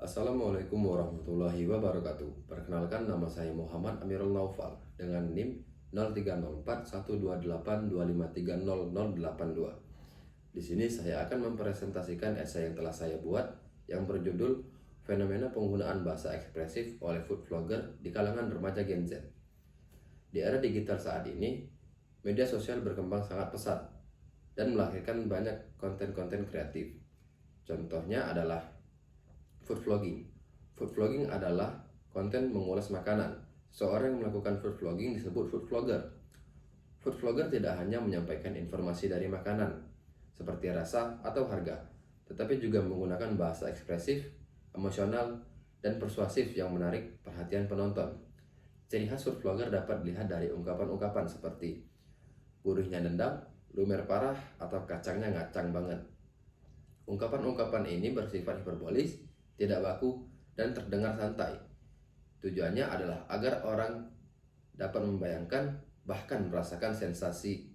Assalamualaikum warahmatullahi wabarakatuh. Perkenalkan, nama saya Muhammad Amirul Naufal dengan NIM 03041282530082. Di sini saya akan mempresentasikan esai yang telah saya buat yang berjudul Fenomena Penggunaan Bahasa Ekspresif oleh Food Vlogger di kalangan remaja Gen Z. Di era digital saat ini, media sosial berkembang sangat pesat dan melahirkan banyak konten-konten kreatif. Contohnya adalah food vlogging. Food vlogging adalah konten mengulas makanan. Seorang yang melakukan food vlogging disebut food vlogger. Food vlogger tidak hanya menyampaikan informasi dari makanan, seperti rasa atau harga, tetapi juga menggunakan bahasa ekspresif, emosional, dan persuasif yang menarik perhatian penonton. Ciri khas food vlogger dapat dilihat dari ungkapan-ungkapan seperti gurihnya nendang, lumer parah, atau kacangnya ngacang banget. Ungkapan-ungkapan ini bersifat hiperbolis, tidak baku, dan terdengar santai. Tujuannya adalah agar orang dapat membayangkan bahkan merasakan sensasi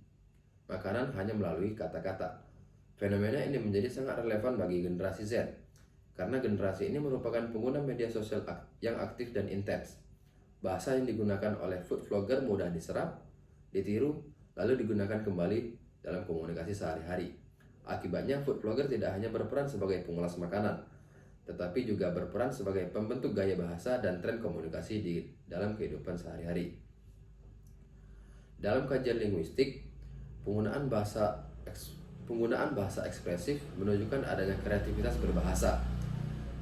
makanan hanya melalui kata-kata. Fenomena ini menjadi sangat relevan bagi generasi Z karena generasi ini merupakan pengguna media sosial yang aktif dan intens. Bahasa yang digunakan oleh food vlogger mudah diserap, ditiru, lalu digunakan kembali dalam komunikasi sehari-hari. Akibatnya, food vlogger tidak hanya berperan sebagai pengulas makanan, tetapi juga berperan sebagai pembentuk gaya bahasa dan tren komunikasi di dalam kehidupan sehari-hari. Dalam kajian linguistik, penggunaan bahasa ekspresif menunjukkan adanya kreativitas berbahasa.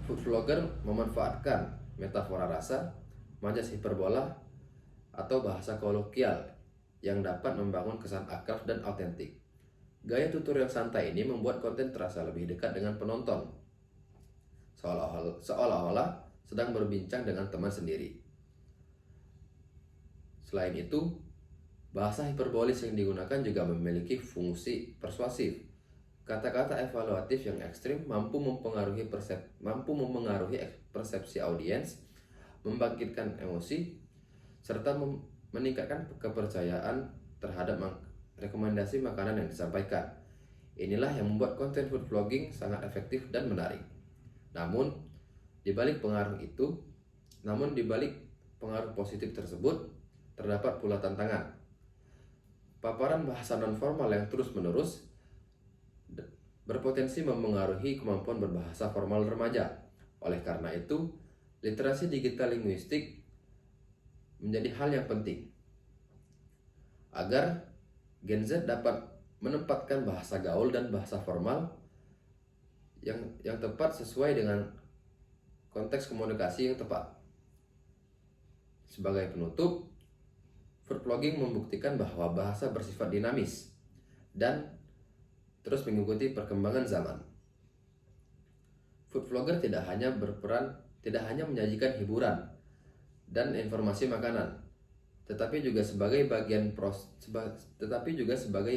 Food vlogger memanfaatkan metafora rasa, majas hiperbola, atau bahasa kolokial yang dapat membangun kesan akrab dan autentik. Gaya tutur yang santai ini membuat konten terasa lebih dekat dengan penonton, seolah-olah sedang berbincang dengan teman sendiri. Selain itu, bahasa hiperbolis yang digunakan juga memiliki fungsi persuasif. Kata-kata evaluatif yang ekstrim mampu mempengaruhi persepsi audiens, membangkitkan emosi, serta meningkatkan kepercayaan terhadap rekomendasi makanan yang disampaikan. Inilah yang membuat konten food vlogging sangat efektif dan menarik. Namun, di balik pengaruh positif tersebut, terdapat pula tantangan. Paparan bahasa nonformal yang terus-menerus berpotensi memengaruhi kemampuan berbahasa formal remaja. Oleh karena itu, literasi digital linguistik menjadi hal yang penting agar Gen Z dapat menempatkan bahasa gaul dan bahasa formal yang tepat sesuai dengan konteks komunikasi yang tepat. Sebagai penutup, food vlogging membuktikan bahwa bahasa bersifat dinamis dan terus mengikuti perkembangan zaman. Food vlogger tidak hanya menyajikan hiburan dan informasi makanan, tetapi juga sebagai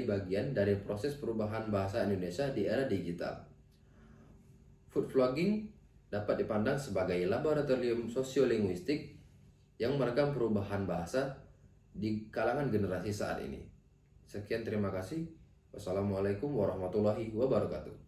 bagian dari proses perubahan bahasa Indonesia di era digital. Food vlogging dapat dipandang sebagai laboratorium sosiolinguistik yang merekam perubahan bahasa di kalangan generasi saat ini. Sekian, terima kasih. Wassalamualaikum warahmatullahi wabarakatuh.